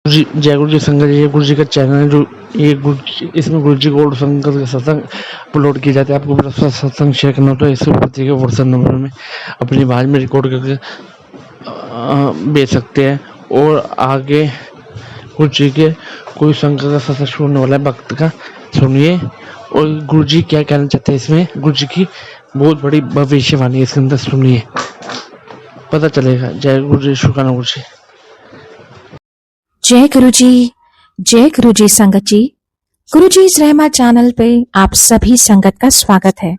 जी, जय गुरु जी संगत जी, ये गुरु जी का चैनल है जो ये इसमें गुरु जी को संगत के सत्संग अपलोड किए जाते हैं। आपको मेरा सत्संग शेयर करना हो तो इस प्रति के व्हाट्सएप नंबर में अपनी आवाज़ में रिकॉर्ड करके भेज सकते हैं। और आगे गुरु जी के कोई संगत का सत्संग शुरू होने वाला है, भक्त का सुनिए और गुरु जी क्या कहना चाहते हैं। इसमें गुरु जी की बहुत बड़ी भविष्यवाणी है, इसके अंदर सुनिए, पता चलेगा। जय गुरु जी, शुक्राना गुरु जी। जय गुरु जी, जय गुरु जी संगत जी। गुरु जी इस रहमा चैनल पे आप सभी संगत का स्वागत है।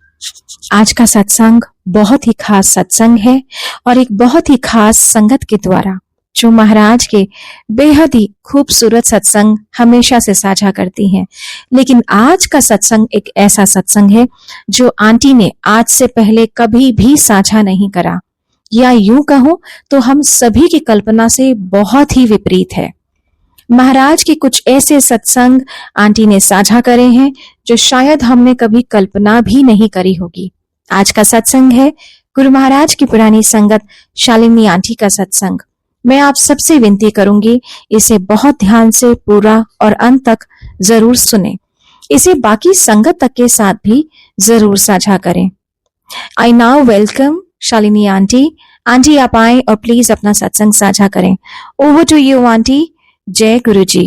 आज का सत्संग बहुत ही खास सत्संग है और एक बहुत ही खास संगत के द्वारा जो महाराज के बेहद ही खूबसूरत सत्संग हमेशा से साझा करती हैं। लेकिन आज का सत्संग एक ऐसा सत्संग है जो आंटी ने आज से पहले कभी भी साझा नहीं करा, या यूं कहूं तो हम सभी की कल्पना से बहुत ही विपरीत है। महाराज के कुछ ऐसे सत्संग आंटी ने साझा करे हैं जो शायद हमने कभी कल्पना भी नहीं करी होगी। आज का सत्संग है गुरु महाराज की पुरानी संगत शालिनी आंटी का सत्संग। मैं आप सबसे विनती करूंगी इसे बहुत ध्यान से पूरा और अंत तक जरूर सुने। इसे बाकी संगत तक के साथ भी जरूर साझा करें। I now welcome Shalini aunty. Aunty आप आए और प्लीज अपना सत्संग साझा करें। Over to you aunty. जय गुरु जी।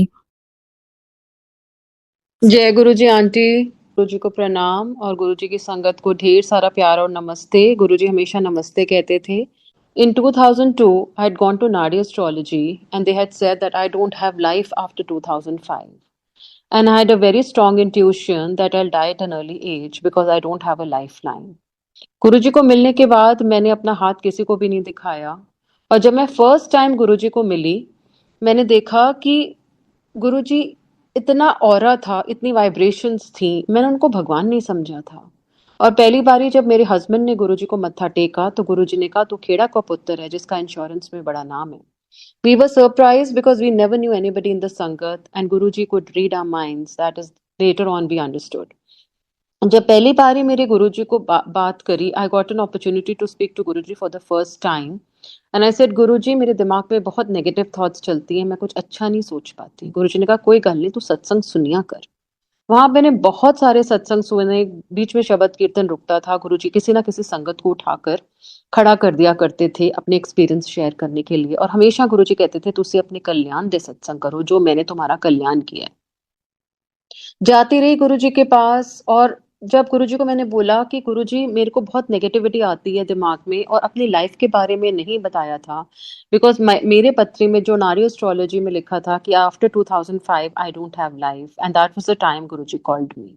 जय गुरु जी आंटी। गुरु जी को प्रणाम और गुरु जी की संगत को ढेर सारा प्यार और नमस्ते। गुरु जी हमेशा नमस्ते कहते थे। In 2002, I had gone to Nadi astrology and they had said that I don't have life after 2005. And I had a very strong intuition that I'll die at an early age because I don't have a lifeline. गुरु जी को मिलने के बाद मैंने अपना हाथ किसी को भी नहीं दिखाया और जब मैं फर्स्ट टाइम गुरु जी को मिली मैंने देखा कि गुरु जी इतना ऑरा था, इतनी वाइब्रेशंस थी, मैंने उनको भगवान नहीं समझा था। और पहली बारी जब मेरे हस्बैंड ने गुरुजी को मत्था टेका तो गुरुजी ने कहा तू खेड़ा का पुत्र है जिसका इंश्योरेंस में बड़ा नाम है। We were surprised because we never knew anybody in the Sangat and Guruji could read our minds. That is later on we understood. जब पहली बारी मेरे गुरुजी को बात करी, I got an opportunity to speak to Guruji for the first time. And I said, गुरुजी मेरे दिमाग में बहुत नेगेटिव थॉट्स चलती हैं, मैं कुछ अच्छा नहीं सोच पाती। गुरुजी ने कहा कोई गल नहीं, तू सत्संग सुनिया कर। वहां मैंने बहुत सारे सत्संग सुने, बीच में शब्द कीर्तन रुकता था। गुरुजी किसी ना किसी संगत को उठाकर खड़ा कर दिया करते थे अपने एक्सपीरियंस शेयर करने के लिए और हमेशा गुरुजी कहते थे तुसी अपने कल्याण दे सत्संग करो, जो मैंने तुम्हारा कल्याण किया है। जाती रही गुरुजी के पास और जब गुरुजी को मैंने बोला कि गुरुजी मेरे को बहुत नेगेटिविटी आती है दिमाग में और अपनी लाइफ के बारे में नहीं बताया था बिकॉज मेरे पत्री में जो नारी एस्ट्रोलॉजी में लिखा था कि after 2005 I don't have life and that was the time Guruji called me.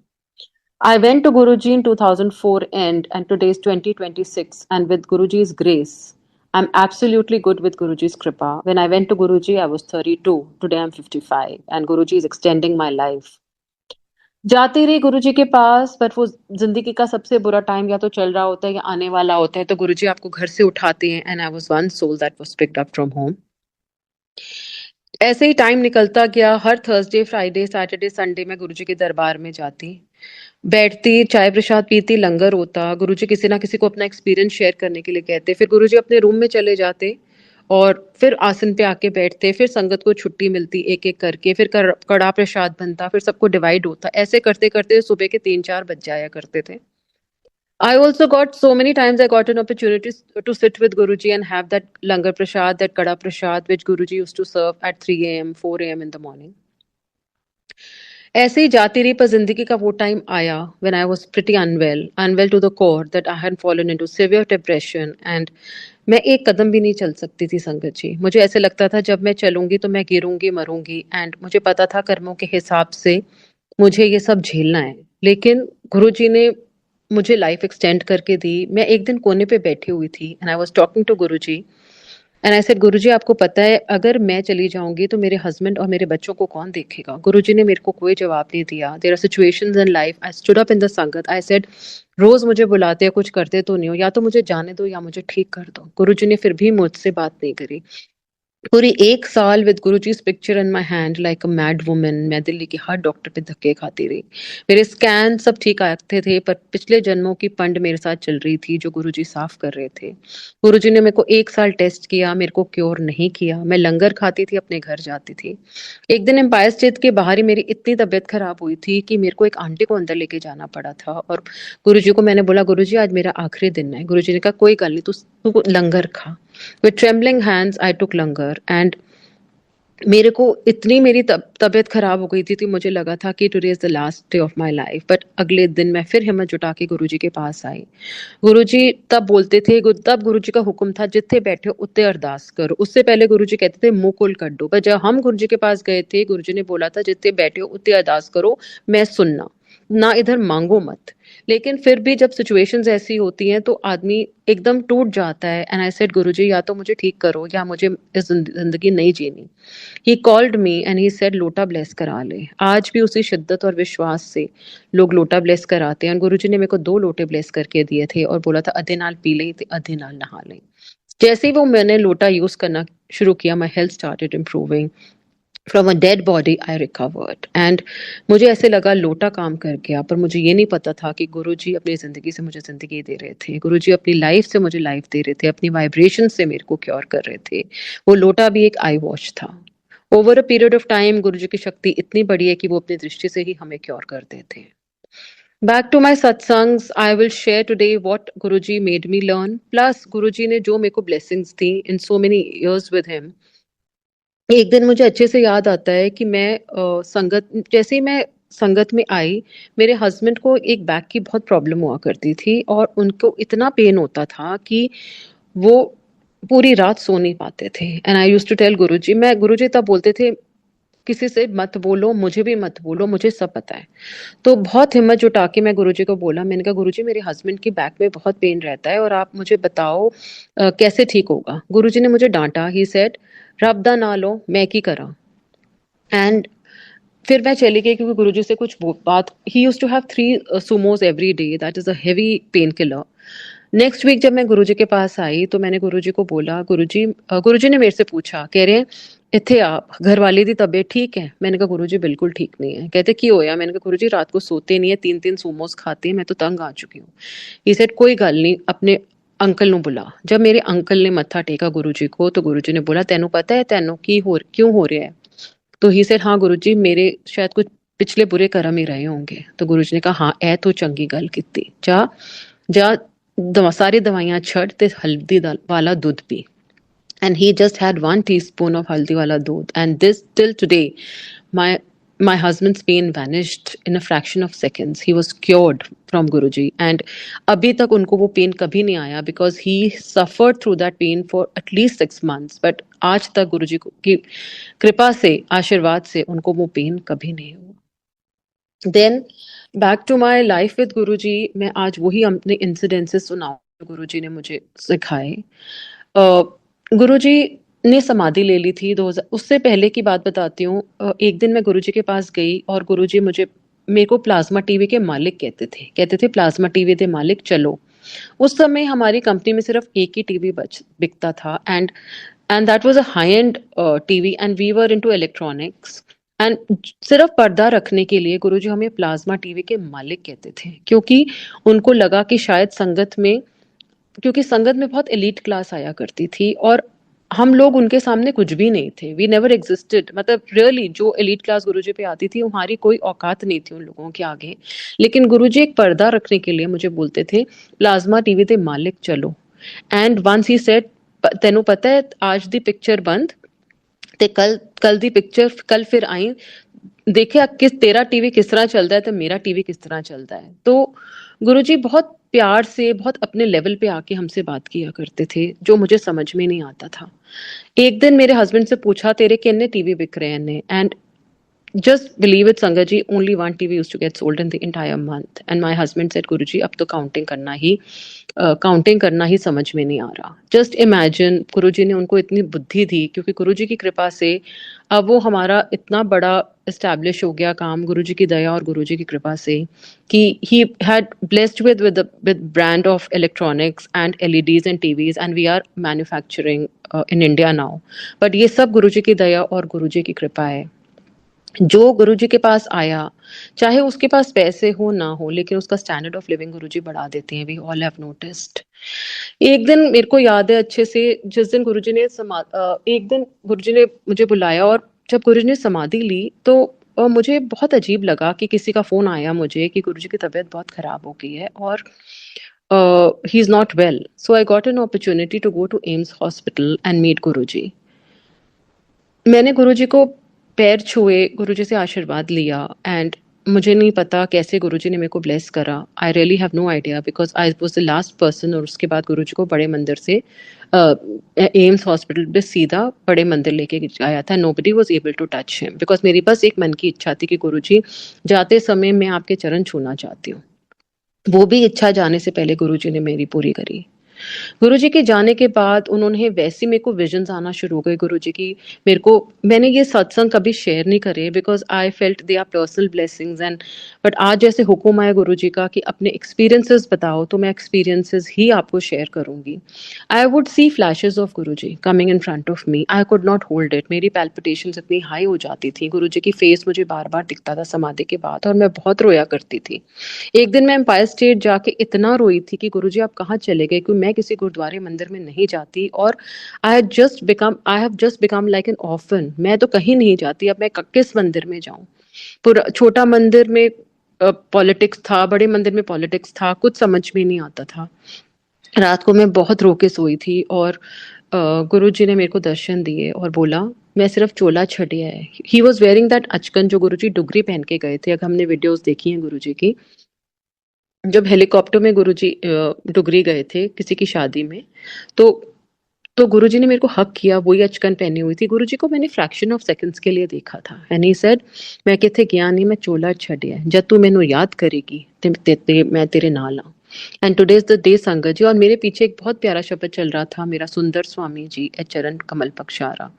I went to Guruji in 2004 end and today is 2026 and with Guruji's grace I'm absolutely good with Guruji's kripa. When I went to Guruji I was 32, today I'm 55 and Guruji is extending my life. जाती रही गुरुजी के पास पर वो जिंदगी का सबसे बुरा time या तो चल रहा होता है या आने वाला होता है तो गुरुजी आपको घर से उठाते हैं and I was one soul that was picked up from home. ऐसे ही टाइम निकलता गया. हर थर्सडे फ्राइडे सैटरडे संडे में गुरुजी के दरबार में जाती, बैठती, चाय प्रसाद पीती, लंगर होता. गुरुजी किसी ना किसी को अपना एक्सपीरियंस शेयर करने के लिए कहते, फिर गुरुजी अपने रूम में चले जाते और फिर आसन पे आके बैठते, फिर संगत को छुट्टी मिलती एक एक करके, फिर कड़ा प्रसाद बनता, फिर सबको डिवाइड होता. ऐसे करते करते सुबह के 3-4 बज जाया करते थे. I also got so many times I got an opportunity to sit with Guruji and have that langar prasad, that kada prasad, which Guruji used to serve at 3 a.m., 4 a.m. in the morning. ऐसे ही जाती रही पर जिंदगी का वो time आया when I was pretty unwell to the core that I had fallen into severe depression and मैं एक कदम भी नहीं चल सकती थी संगत जी. मुझे ऐसे लगता था जब मैं चलूंगी तो मैं गिरूंगी मरूंगी एंड मुझे पता था कर्मों के हिसाब से मुझे ये सब झेलना है. लेकिन गुरुजी ने मुझे लाइफ एक्सटेंड करके दी. मैं एक दिन कोने पे बैठी हुई थी and I was talking to Guruji and I said Guruji आपको पता है अगर मैं चली जाऊंगी तो मेरे हस्बैंड और मेरे बच्चों को कौन देखेगा. गुरुजी ने मेरे को कोई जवाब नहीं दिया. There are situations in life. I stood up in the sangat. I said रोज मुझे बुलाते हैं, कुछ करते तो नहीं हो, या तो मुझे जाने दो या मुझे ठीक कर दो. गुरुजी ने फिर भी मुझसे बात नहीं करी. पूरी 1 साल with Guruji's picture in my hand like a mad woman मैं दिल्ली के हर डॉक्टर पे धक्के खाती रही। मेरे स्कैन सब ठीक आते थे, पर पिछले जन्मों की पंड मेरे साथ चल रही थी जो गुरुजी साफ कर रहे थे। गुरुजी ने मेरे को 1 साल टेस्ट किया, मेरे को क्योर नहीं किया। मैं लंगर खाती थी, अपने घर जाती थी। एक दिन एम्पायर स्टेट के बाहर ही मेरी इतनी तबीयत खराब हुई थी कि मेरे को एक आंटी को अंदर लेके जाना पड़ा था, और गुरुजी को मैंने बोला, गुरुजी आज मेरा आखिरी दिन है। गुरुजी ने कहा कोई गल नहीं, तू लंगर खा। With trembling hands, I took langar, and मेरे को इतनी मेरी तबीयत खराब हो गई थी मुझे लगा था कि today is the last day of my life. But अगले दिन मैं फिर हिम्मत जुटा के गुरुजी के पास आई। गुरुजी तब बोलते थे, तब गुरुजी का हुक्म था जिथे बैठे हो उत्ते अरदास करो। उससे पहले गुरुजी कहते थे मुंह खोल कर दो। पर जब हम गुरुजी के पास गए थे, गुरुजी ने बोला था जिथे बैठे हो उत्ते अरदास करो, मैं सुनना ना, इधर मांगो मत। लेकिन फिर भी जब सिचुएशंस ऐसी होती हैं तो आदमी एकदम टूट जाता है। एंड आई सेड गुरुजी या तो मुझे ठीक करो या मुझे इस जिंदगी नहीं जीनी। He called me and he said lota bless करा ले। आज भी उसी शिद्दत और विश्वास से लोग लोटा ब्लेस कराते हैं। और गुरुजी ने मेरे को 2 लोटे ब्लेस करके दिए थे और बोला था अधे नाल पी लें अधे नाल नहा लें। जैसे ही वो मैंने लोटा यूज करना शुरू किया, my health started improving. From a dead body I recovered, and मुझे ऐसे लगा लोटा काम कर गया। पर मुझे ये नहीं पता था कि गुरुजी अपनी ज़िंदगी से मुझे ज़िंदगी दे रहे थे। गुरुजी अपनी लाइफ से मुझे लाइफ दे रहे थे, अपनी वाइब्रेशन से मेरे को क्योर कर रहे थे। वो लोटा भी एक आई वॉश था। Over a period of time Guruji की शक्ति इतनी बड़ी है कि वो अपनी दृष्टि से ही हमें क्योर कर देते हैं। Back to my satsangs, I will share today what Guruji made me learn. Plus, Guruji ने जो मेरे को blessings the in so many years with him. एक दिन मुझे अच्छे से याद आता है कि मैं संगत जैसे ही मैं संगत में आई, मेरे हस्बैंड को एक बैक की बहुत प्रॉब्लम हुआ करती थी और उनको इतना पेन होता था कि वो पूरी रात सो नहीं पाते थे। And I used to tell Guruji, मैं गुरुजी तब बोलते थे किसी से मत बोलो, मुझे भी मत बोलो, मुझे सब पता है। तो बहुत हिम्मत जुटा के मैं गुरुजी को बोला, मैंने कहा गुरुजी मेरे हस्बैंड की बैक में बहुत पेन रहता है और आप मुझे बताओ कैसे ठीक होगा। गुरुजी ने मुझे डांटा। ही सेड रब दा ना लो, मैं की करा। एंड फिर मैं चली गई क्योंकि गुरुजी से कुछ बात, he used to have 3 sumos every day, that is a heavy painkiller. Next week जब मैं गुरुजी के पास आई तो मैंने गुरुजी को बोला, गुरुजी ने मेरे से पूछा, कह रहे हैं इत्थे आप घर वाले दी तबीयत ठीक है? मैंने कहा गुरुजी बिल्कुल ठीक नहीं है। कहते की होया? मैंने कहा गुरुजी रात को सोते नहीं है, 3-3 सोमोस खाते हैं, मैं तो तंग आ चुकी हूँ। ही सेड कोई गल नहीं, अपने अंकल ਨੂੰ बुला। जब मेरे अंकल ने मत्था टेका गुरुजी को तो गुरुजी ने बोला तेनू पता है तेनू क्यों हो रहा है? तो ही सेड हाँ गुरुजी मेरे शायद कुछ पिछले बुरे कर्म ही रहे होंगे। तो गुरुजी ने कहा हाँ ए तो चंगी गल कीती, जा जा सारी दवाइयां छड़ ते हल्दी वाला दूध P. And he just had 1 teaspoon of haldi wala doodh, and this till today my husband's pain vanished in a fraction of seconds. He was cured from Guruji, and abhi tak unko wo pain kabhi nahi aaya because he suffered through that pain for at least 6 months. But aaj tak Guruji ki kripa se, आशीर्वाद से उनको वो pen कभी नहीं हुआ। Then back to my life with Guruji, मैं आज वही अपने इंसिडेंसेस सुनाऊं जो गुरुजी ने मुझे सिखाए। गुरुजी ने समाधि ले ली थी 2000। उससे पहले की बात बताती हूँ। एक दिन मैं गुरुजी के पास गई और गुरुजी मेरे को प्लाज्मा टीवी के मालिक कहते थे प्लाज्मा टीवी दे मालिक चलो। उस समय हमारी कंपनी में सिर्फ एक ही टीवी बिकता था, and that was a high end TV, and we were into electronics. And सिर्फ पर्दा रखने के लिए गुरुजी हमें प्लाज्मा टीवी के मालिक कहते थे, क्योंकि उनको लगा कि शायद संगत में बहुत एलीट क्लास आया करती थी और हम लोग उनके सामने कुछ भी नहीं थे। We never existed. मतलब रियली जो एलीट क्लास गुरुजी पे आती थी हमारी कोई औकात नहीं थी उन लोगों के आगे। लेकिन गुरुजी एक पर्दा रखने के लिए मुझे बोलते थे प्लाज्मा टीवी दे मालिक चलो। एंड वंस ही सेड तेनू पता है आज दी पिक्चर बंद ते कल दी पिक्चर कल फिर आई, देखिए तेरा टीवी किस तरह चलता है तो मेरा टीवी किस तरह चलता है। तो गुरुजी बहुत प्यार से, बहुत अपने लेवल पे आके हमसे बात किया करते थे जो मुझे समझ में नहीं आता था। एक दिन मेरे हस्बैंड से पूछा तेरे कितने टीवी बिक रहे हैं, and just believe it, Sangat ji, only one TV used to get sold in the entire month. And my husband said, Guruji, अब तो काउंटिंग करना ही समझ में नहीं आ रहा. जस्ट इमेजिन, गुरुजी ने उनको इतनी बुद्धि दी, क्योंकि गुरुजी की कृपा से अब वो हमारा इतना बड़ा एस्टैब्लिश हो गया काम, गुरुजी की दया और गुरुजी की कृपा से, कि he had blessed with brand of electronics and LEDs and TVs, and we are manufacturing in India now. But ये सब गुरुजी की दया और गुरुजी की कृपा है. जो गुरुजी के पास आया, चाहे उसके पास पैसे हो ना हो, लेकिन उसका स्टैंडर्ड ऑफ लिविंग गुरुजी बढ़ा देते हैं. We all have noticed. एक दिन मेरे को याद है अच्छे से, जिस दिन एक दिन गुरुजी ने मुझे बुलाया, और जब गुरुजी ने समाधि ली तो मुझे बहुत अजीब लगा कि किसी का फोन आया मुझे कि गुरुजी की तबीयत बहुत खराब हो गई है और he is not well. So I got an opportunity to go to AIIMS hospital and meet Guruji. मैंने गुरुजी को पैर छुए, गुरुजी से आशीर्वाद लिया, एंड मुझे नहीं पता कैसे गुरुजी ने मेरे को ब्लेस करा. I really have no idea, because I was the last person. और उसके बाद गुरुजी को बड़े मंदिर से एम्स हॉस्पिटल पे सीधा बड़े मंदिर लेके आया था. Nobody was able to touch him, because मेरी बस एक मन की इच्छा थी कि गुरुजी, जाते समय मैं आपके चरण छूना चाहती हूँ. वो भी इच्छा जाने से पहले गुरुजी ने मेरी पूरी करी. गुरुजी के जाने के बाद उन्होंने वैसे मेरे को विजन्स आना शुरू हो गए गुरुजी की. मैंने ये सत्संग कभी शेयर नहीं करे, because I felt they are personal blessings. And but आज जैसे हुक्म आया गुरुजी का कि अपने एक्सपीरियंसेस बताओ, तो मैं एक्सपीरियंसेस ही आपको शेयर करूंगी. I would see flashes of Guruji coming in front of me. I could not hold it. मेरी पैल्पिटेशंस इतनी हाई हो जाती थी. गुरुजी की फेस मुझे बार बार दिखता था समाधि के बाद, और मैं बहुत रोया करती थी. एक दिन मैं एम्पायर स्टेट जाके इतना रोई थी कि गुरुजी आप कहाँ चले गए, क्योंकि मैं किसी गुरुद्वारे मंदिर में नहीं जाती, और I have just become like an orphan. मैं तो कहीं नहीं जाती, अब मैं किस मंदिर में जाऊं. पूरा छोटा मंदिर में पॉलिटिक्स था, बड़े मंदिर में पॉलिटिक्स था, कुछ समझ में नहीं आता था. रात को मैं बहुत रो के सोई थी, और गुरुजी ने मेरे को दर्शन दिए और बोला मैं सिर्फ चोला छड़िया है. ही वॉज वेयरिंग दैट अचकन जो गुरुजी डुगरी पहन के गए थे. अगर हमने वीडियोस देखी हैं गुरुजी की, जब हेलीकॉप्टर में गुरुजी डुगरी गए थे किसी की शादी में, तो गुरुजी ने मेरे को हक किया, वही अचकन पहनी हुई थी. गुरुजी को मैंने फ्रैक्शन ऑफ सेकंड्स के लिए देखा था. एंड ही सेड मैं किथे गया नहीं, मैं चोला छड़िया जब तू मैनू याद करेगी ते मैं तेरे नाल आ. And today is the day sangat ji. और मेरे पीछे एक बहुत प्यारा शब्द चल रहा था, मेरा सुंदर स्वामी जी ए चरण कमल पक्षारा.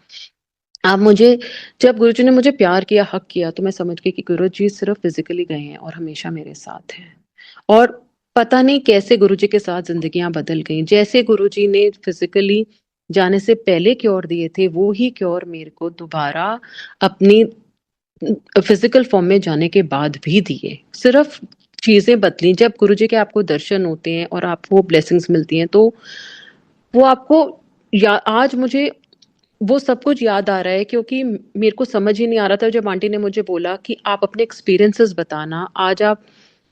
आप मुझे, जब गुरुजी ने मुझे प्यार किया, हक किया, तो मैं समझ गई कि गुरुजी सिर्फ फिजिकली गए हैं और हमेशा मेरे साथ हैं. और पता नहीं कैसे गुरुजी के साथ जिंदगियां बदल गई. जैसे गुरुजी ने फिजिकली जाने से पहले क्योर दिए थे, वो ही क्योर मेरे को दोबारा अपनी फिजिकल फॉर्म में जाने के बाद भी दिए. सिर्फ चीजें बदली. जब गुरुजी के आपको दर्शन होते हैं और आपको ब्लेसिंग्स मिलती हैं, तो वो आपको आज मुझे वो सब कुछ याद आ रहा है, क्योंकि मेरे को समझ ही नहीं आ रहा था जब आंटी ने मुझे बोला कि आप अपने एक्सपीरियंसेस बताना. आज आप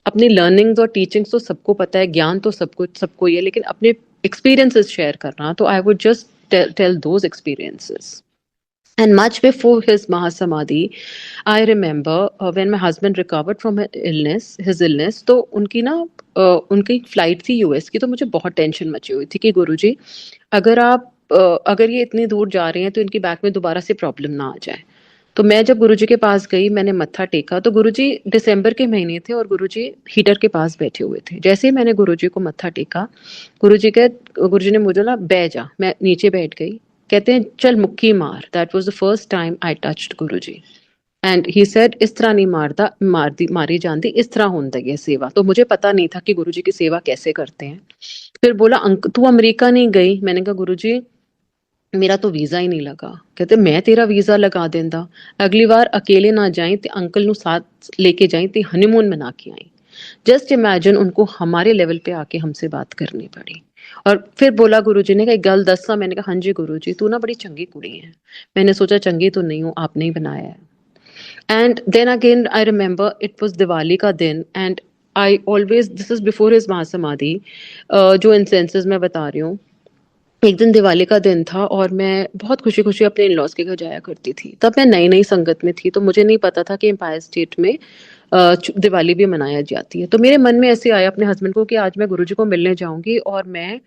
अपनी लर्निंग्स और टीचिंग्स तो सबको पता है, ज्ञान तो सबको ही है, लेकिन अपने एक्सपीरियंसेस शेयर करना, तो I would just tell those experiences. And much before his Mahasamadhi, I remember when my husband recovered from his illness, तो उनकी फ्लाइट थी यूएस की. तो मुझे बहुत टेंशन मची हुई थी कि गुरुजी अगर ये इतनी दूर जा रहे हैं तो इनकी बैक में दोबारा से प्रॉब्लम ना आ जाए. तो मैं जब गुरुजी के पास गई, मैंने मत्था टेका, तो गुरुजी दिसंबर के महीने थे और गुरुजी हीटर के पास बैठे हुए थे. जैसे ही मैंने गुरुजी को मत्था टेका, गुरुजी ने मुझे बोला बैठ जा. मैं नीचे बैठ गई. कहते हैं चल मुक्की मार. That was the first time I touched Guruji. And he said इस तरह नहीं मारी जाती, इस तरह होता है सेवा. तो मुझे पता नहीं था कि गुरुजी की सेवा कैसे करते हैं. फिर बोला तू अमेरिका नहीं गई. मैंने कहा गुरुजी मेरा तो वीजा ही नहीं लगा. कहते मैं तेरा वीजा लगा देंदा, अगली बार अकेले ना जाए ते अंकल नु साथ लेके जाए ते हनीमून मना के आई. जस्ट इमेजिन, उनको हमारे लेवल पे आके हमसे बात करनी पड़ी. और फिर बोला गुरुजी ने, एक गल दसा. मैंने कहा हाँ जी गुरुजी, तू ना बड़ी चंगी कुड़ी है. मैंने सोचा चंगी तो नहीं हूँ, आपने ही बनाया है. And then again I remember it was Diwali का दिन, and I always, this is before his mahasamadhi, जो इंसेंसेस मैं बता रही हूँ. एक दिन दिवाली का दिन था और मैं बहुत खुशी खुशी अपने इन लॉज के घर जाया करती थी. तब मैं नई नई संगत में थी, तो मुझे नहीं पता था कि एम्पायर स्टेट में दिवाली भी मनाया जाती है. तो मेरे मन में ऐसे आया अपने हस्बैंड को कि आज मैं गुरुजी को मिलने जाऊंगी और मैं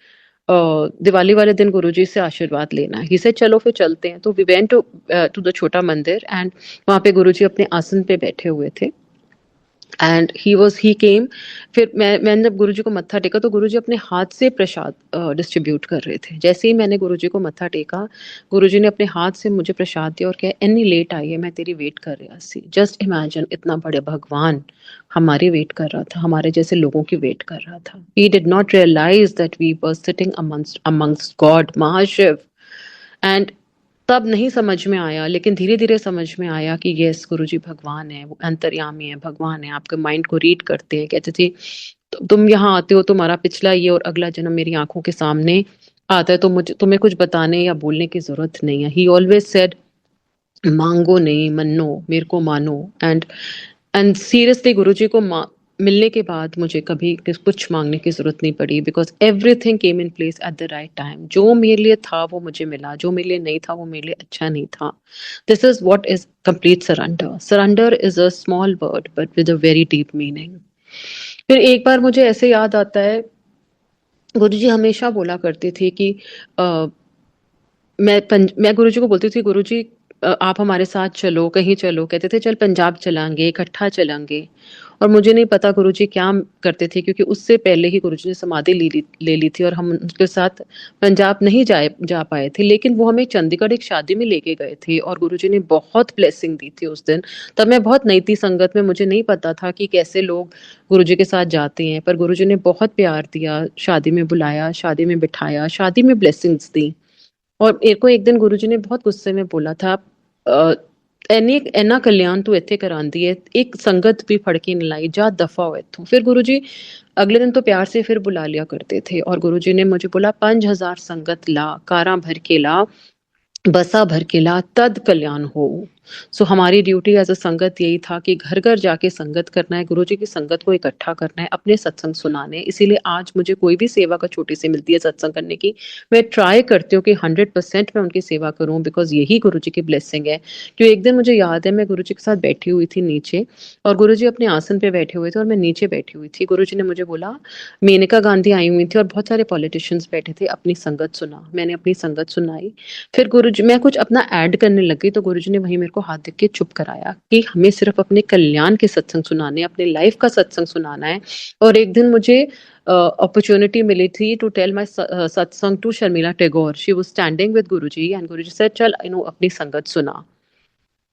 दिवाली वाले दिन गुरुजी से आशीर्वाद लेना है। ही सेड चलो फिर चलते हैं। तो वी वेंट टू द छोटा मंदिर एंड वहाँ पे गुरुजी अपने आसन पे बैठे हुए थे एंड ही केम। फिर मैंने जब गुरुजी को मत्था टेका तो गुरुजी अपने हाथ से प्रसाद डिस्ट्रीब्यूट कर रहे थे। जैसे ही मैंने गुरुजी को मत्था टेका, गुरुजी ने अपने हाथ से मुझे प्रसाद दिया और कहा एनी लेट आई है, मैं तेरी वेट कर रहा सी। जस्ट इमेजिन, इतना बड़े भगवान हमारी वेट कर रहा था, हमारे जैसे लोगों की वेट कर रहा था। We did not realise that we were sitting amongst God, Mahashiv. And तब नहीं समझ में आया, लेकिन धीरे धीरे समझ में आया कि यस, गुरुजी भगवान है, वो अंतर्यामी है, भगवान है, आपके माइंड को रीड करते हैं। कहते थे तुम यहाँ आते हो, तुम्हारा पिछला ये और अगला जन्म मेरी आंखों के सामने आता है, तो मुझे तुम्हें कुछ बताने या बोलने की जरूरत नहीं है। ही ऑलवेज सेड मांगो नहीं, मनो, मेरे को मानो। एंड सीरियसली गुरुजी को मिलने के बाद मुझे कभी कुछ मांगने की जरूरत नहीं पड़ी, because everything came in place at the right time. जो मेरे लिए था वो मुझे मिला, जो मेरे लिए नहीं था वो मेरे लिए अच्छा नहीं था। This is what is complete surrender. Surrender is a small word but with a very deep meaning. फिर एक बार मुझे ऐसे याद आता है, गुरुजी हमेशा बोला करते थे कि मैं गुरुजी को बोलती थी, गुरुजी आप हमारे साथ चलो, कहीं चलो। कहते थे चल पंजाब चलेंगे, इकट्ठा चलेंगे। और मुझे नहीं पता गुरुजी क्या करते थे, क्योंकि उससे पहले ही गुरुजी ने समाधि ले ली थी और हम उनके साथ पंजाब नहीं जा पाए थे। लेकिन वो हमें चंडीगढ़ एक शादी में लेके गए थे और गुरुजी ने बहुत ब्लेसिंग दी थी उस दिन। तब मैं बहुत नई थी संगत में, मुझे नहीं पता था कि कैसे लोग गुरुजी के साथ जाते हैं, पर गुरुजी ने बहुत प्यार दिया, शादी में बुलाया, शादी में बिठाया, शादी में ब्लेसिंग्स दी। और मेरे को एक दिन गुरुजी ने बहुत गुस्से में बोला था, एना कल्याण तू इत्थे करांदी है, एक संगत भी फड़ के नहीं लाई, जा दफा हो इत्थों। फिर गुरुजी अगले दिन तो प्यार से फिर बुला लिया करते थे और गुरुजी ने मुझे बोला 5000 संगत ला, कारा भर के ला, बसा भर के ला, तद कल्याण हो। सो हमारी ड्यूटी एज अ संगत यही था कि घर घर जाके संगत करना है, गुरुजी की संगत को इकट्ठा करना है, अपने सत्संग सुनाने। इसीलिए आज मुझे कोई भी सेवा का छोटी सी मिलती है सत्संग करने की, मैं ट्राई करती हूँ कि 100% मैं उनकी सेवा करूँ, बिकॉज यही गुरुजी की ब्लेसिंग है। क्यों एक दिन मुझे याद है, मैं गुरुजी के साथ बैठी हुई थी नीचे और गुरुजी अपने आसन पे बैठे हुए थे और मैं नीचे बैठी हुई थी। गुरुजी ने मुझे बोला, मेनका गांधी आई हुई थी और बहुत सारे पॉलिटिशियंस बैठे थे, अपनी संगत सुना। मैंने अपनी संगत सुनाई। फिर गुरुजी, मैं कुछ अपना ऐड करने लगी तो गुरुजी ने वहीं मेरे को हाथ देख के चुप कराया कि हमें सिर्फ अपने कल्याण के सत्संग सुनाने, अपने लाइफ का सत्संग सुनाना है। और एक दिन मुझे अपॉर्चुनिटी मिली थी to tell my satsang to Sharmila Tagore. She was standing with Guruji and Guruji said चल अपनी संगत सुना।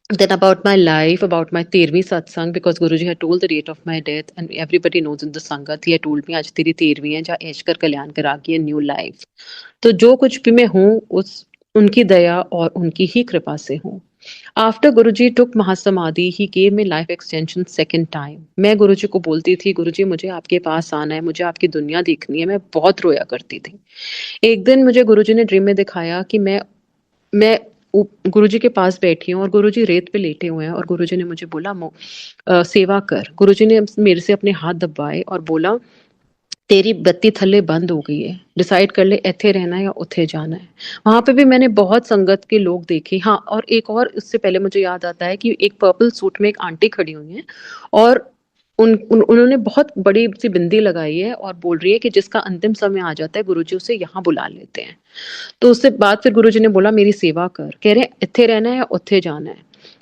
Then about my life, about my 13वीं satsang, because Guruji had told the date of my death and everybody knows in the Sangat, he had told me आज तेरी 13वीं है, जा ऐश कर कल्याण करा की न्यू लाइफ। तो जो कुछ भी मैं हूँ उस उनकी दया और उनकी ही कृपा से हूँ। After Guruji took mahasamadhi, he gave me life extension second time. मैं गुरुजी को बोलती थी, गुरुजी मुझे आपके पास आना है, मुझे आपकी दुनिया देखनी है। मैं बहुत रोया करती थी। एक दिन मुझे गुरुजी ने ड्रीम में दिखाया कि मैं गुरुजी के पास बैठी हूँ और गुरुजी रेत पे लेटे हुए हैं और गुरुजी ने मुझे बोला सेवा कर। गुरुजी ने मेरे से अपने हाथ दबाए और बोला तेरी बत्ती थल्ले बंद हो गई है, डिसाइड कर ले इथे रहना है या उथे जाना है। वहां पे भी मैंने बहुत संगत के लोग देखे। हाँ, और एक और इससे पहले मुझे याद आता है कि एक पर्पल सूट में एक आंटी खड़ी हुई है और उन्होंने बहुत बड़ी सी बिंदी लगाई है और बोल रही है कि जिसका अंतिम समय आ जाता है गुरुजी उसे यहाँ बुला लेते हैं। तो उससे बाद फिर गुरुजी ने बोला मेरी सेवा कर। कह रहे इत्थे रहना है या उथे जाना है,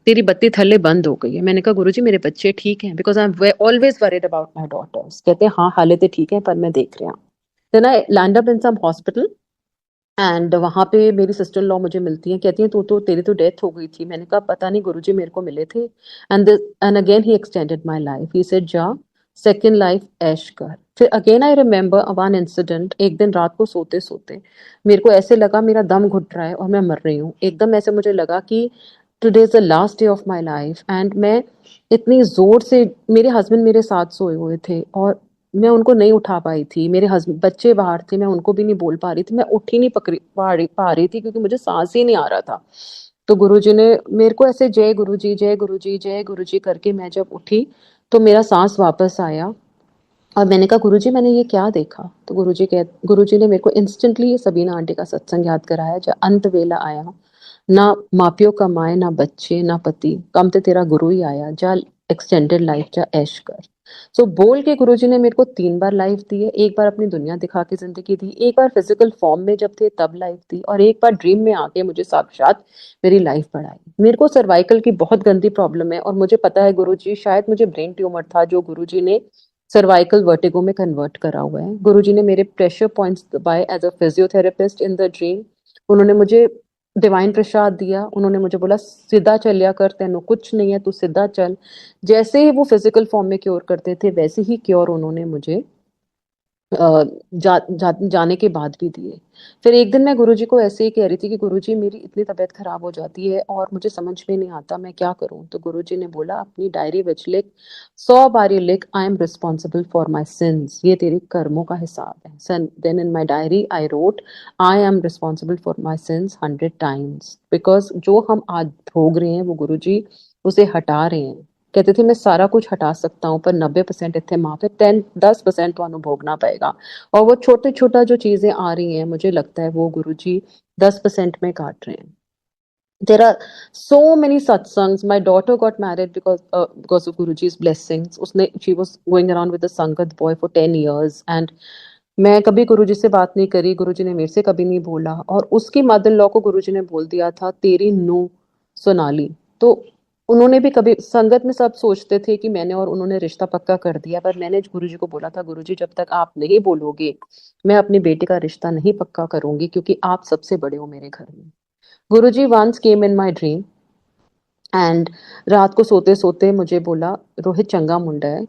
तेरी बत्ती थल्ले बंद हो गई है। मैंने कहा गुरुजी मेरे बच्चे ठीक हैं, because I am always worried about my daughters. कहते हैं हाँ हालत ठीक है पर मैं देख रहा हूँ। Then I land up in some hospital and वहां पे मेरी सिस्टर लॉ मुझे मिलती हैं, कहती हैं तो तेरी तो डेथ हो गई थी। मैंने कहा पता नहीं गुरुजी मेरे को मिले थे। And again he extended my life. He said जा सेकंड लाइफ ऐश कर। फिर again I remember one incident. एक दिन रात को सोते सोते मेरे को ऐसे लगा मेरा दम घुट रहा है और मैं मर रही हूँ। एकदम ऐसे मुझे लगा कि today is the last day of my life. And मैं इतनी जोर से, मेरे हस्बैंड मेरे साथ सोए हुए थे और मैं उनको नहीं उठा पाई थी। मेरे हस्बैंड बच्चे बाहर थे, मैं उनको भी नहीं बोल पा रही थी, मैं उठ ही नहीं पा रही थी क्योंकि मुझे सांस ही नहीं आ रहा था। तो गुरुजी ने मेरे को ऐसे जय गुरुजी जय गुरुजी जय गुरुजी करके मैं जब उठी तो मेरा सांस वापस आया और मैंने कहा गुरुजी मैंने ये क्या देखा। तो गुरुजी ने मेरे को इंस्टेंटली सबीना आंटी का सत्संग याद कराया। जब अंत वेला आया, ना माँ प्यो कमाए, ना बच्चे, ना पति, कम तो तेरा गुरु ही आया। जा एक्सटेंडेड लाइफ जा ऐश कर। सो बोल के गुरुजी ने मेरे को 3 बार लाइफ दी है। एक बार अपनी दुनिया दिखा के जिंदगी दी, एक बार फिजिकल फॉर्म में जब थे तब लाइफ दी, और एक बार ड्रीम में आके मुझे साक्षात मेरी लाइफ बढ़ाई। मेरे को सर्वाइकल की बहुत गंदी प्रॉब्लम है, और मुझे पता है गुरुजी, शायद मुझे ब्रेन ट्यूमर था जो गुरुजी ने सर्वाइकल वर्टिगो में कन्वर्ट करा हुआ है। गुरुजी ने मेरे प्रेशर पॉइंट्स दबाए as a physiotherapist in the dream. उन्होंने मुझे डिवाइन प्रसाद दिया। उन्होंने मुझे बोला सीधा चलिया कर, तेनो कुछ नहीं है, तू सीधा चल। जैसे ही वो फिजिकल फॉर्म में क्योर करते थे वैसे ही क्योर उन्होंने मुझे जाने के बाद भी दिए। फिर एक दिन मैं गुरुजी को ऐसे ही कह रही थी कि गुरुजी मेरी इतनी तबीयत खराब हो जाती है और मुझे समझ में नहीं आता मैं क्या करूं। तो गुरुजी ने बोला अपनी डायरी विच लिख, 100 बार ये लिख, I am responsible for my sins, ये तेरे कर्मों का हिसाब है। Then in my diary I wrote, I am responsible for my sins 100 times, because जो हम आज भोग रहे हैं वो गुरुजी उसे हटा रहे हैं। कहते थे मैं सारा कुछ हटा सकता हूँ पर 90% इतने माफ है, 10% तो भोगना पड़ेगा। और वो छोटे छोटा जो चीजें आ रही हैं मुझे लगता है वो गुरुजी 10% में काट रहे हैं। There are so many satsangs. My daughter got married because of Guruji's blessings. उसने she was going around with a sangat boy for 10 years and मैं कभी गुरुजी से बात नहीं करी, गुरुजी ने मेरे से कभी नहीं बोला, और उसकी मदर इन लॉ को गुरुजी ने बोल दिया था तेरी नू सोनाली। तो उन्होंने भी कभी, संगत में सब सोचते थे कि मैंने और उन्होंने रिश्ता पक्का कर दिया, पर मैंने गुरुजी को बोला था गुरुजी जब तक आप नहीं बोलोगे मैं अपनी बेटी का रिश्ता नहीं पक्का करूंगी, क्योंकि आप सबसे बड़े हो मेरे घर में। Guruji once came in my dream and रात को सोते सोते मुझे बोला रोहित चंगा मुंडा है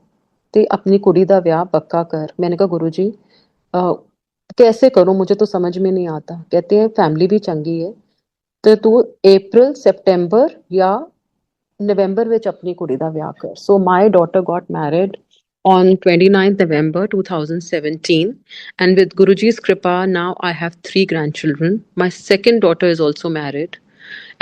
ते अपनी कुड़ी दा ब्याह पक्का कर। मैंने कहा गुरुजी कैसे करूं, मुझे तो समझ में नहीं आता। कहते हैं फैमिली भी चंगी है तो तू अप्रैल सितंबर या नवंबर ਵਿੱਚ ਆਪਣੀ ਕੁੜੀ ਦਾ ਵਿਆਹ ਕਰ। So my daughter got married on 29th November 2017, and with Guruji's kripa now I have 3 grandchildren. My second daughter is also married,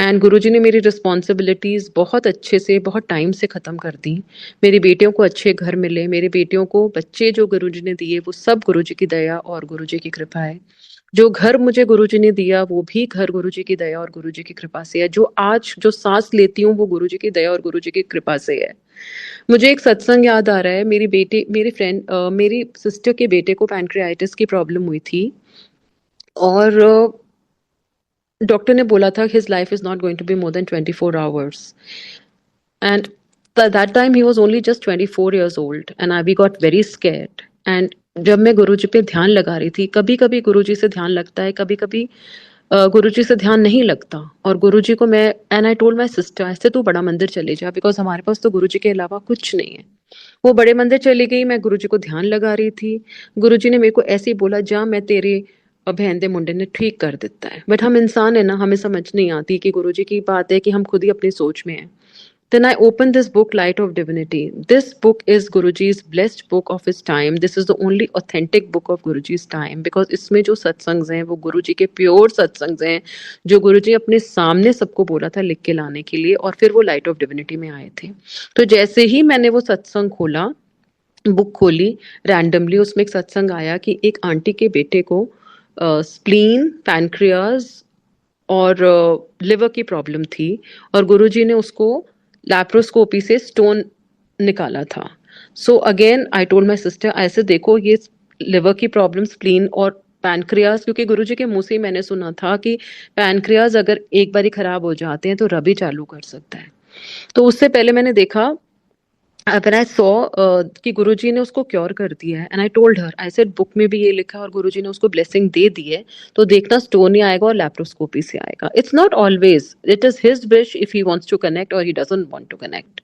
and Guruji ने मेरी रिस्पॉन्सिबिलिटीज़ बहुत अच्छे से बहुत टाइम से ख़त्म कर दी। मेरी बेटियों को अच्छे घर मिले, मेरी बेटियों को बच्चे जो गुरुजी ने दिए वो सब गुरुजी की दया और गुरुजी की कृपा है। जो घर मुझे गुरुजी ने दिया वो भी घर गुरुजी की दया और गुरुजी की कृपा से है। जो आज जो सांस लेती हूँ वो गुरुजी की दया और गुरुजी की कृपा से है। मुझे एक सत्संग याद आ रहा है। मेरी सिस्टर के बेटे को पैनक्रियाटिस की प्रॉब्लम हुई थी, और डॉक्टर ने बोला था his life is not going to be more than 24 hours, and that time he was only just 24 years old and we got very scared. and जब मैं गुरुजी पे ध्यान लगा रही थी, कभी कभी गुरुजी से ध्यान लगता है, कभी कभी गुरुजी से ध्यान नहीं लगता, और गुरुजी को मैं and I told my sister ऐसे तू बड़ा मंदिर चले जा, बिकॉज हमारे पास तो गुरुजी के अलावा कुछ नहीं है। वो बड़े मंदिर चली गई, मैं गुरुजी को ध्यान लगा रही थी। गुरुजी ने मेरे को ऐसे ही बोला जा मैं तेरे बहन दे मुंडे ने ठीक कर देता है। बट हम इंसान है ना, हमें समझ नहीं आती कि गुरुजी की बात है कि हम खुद ही अपनी सोच में हैं। Then I opened this book, Light of Divinity. This book is Guruji's blessed book of his time. This is the only authentic book of Guruji's time, because इसमें जो सत्संग हैं वो गुरुजी के प्योर सत्संग हैं जो गुरुजी अपने सामने सबको बोला था लिख के लाने के लिए, और फिर वो लाइट ऑफ डिविनिटी में आए थे। तो जैसे ही मैंने वो सत्संग खोला, बुक खोली, रैंडमली उसमें एक सत्संग आया कि एक आंटी के बेटे को स्प्लीन, पैनक्रियाज और लिवर की प्रॉब्लम थी, और गुरुजी ने उसको लैप्रोस्कोपी से स्टोन निकाला था। So again I told my sister ऐसे देखो ये लिवर की प्रॉब्लम, स्प्लीन और पैनक्रियाज, क्योंकि गुरुजी के मुंह से ही मैंने सुना था कि पैनक्रियाज अगर एक बार खराब हो जाते हैं तो रबी चालू कर सकता है। तो उससे पहले मैंने देखा, when I saw कि गुरुजी ने उसको क्योर कर दिया है, and I told her, I said book में भी ये लिखा है और गुरुजी ने उसको ब्लेसिंग दे दी है, तो देखना स्टोन ही आएगा और लैप्रोस्कोपी से आएगा। It's not always, it is his wish if he wants to connect और he doesn't want to connect.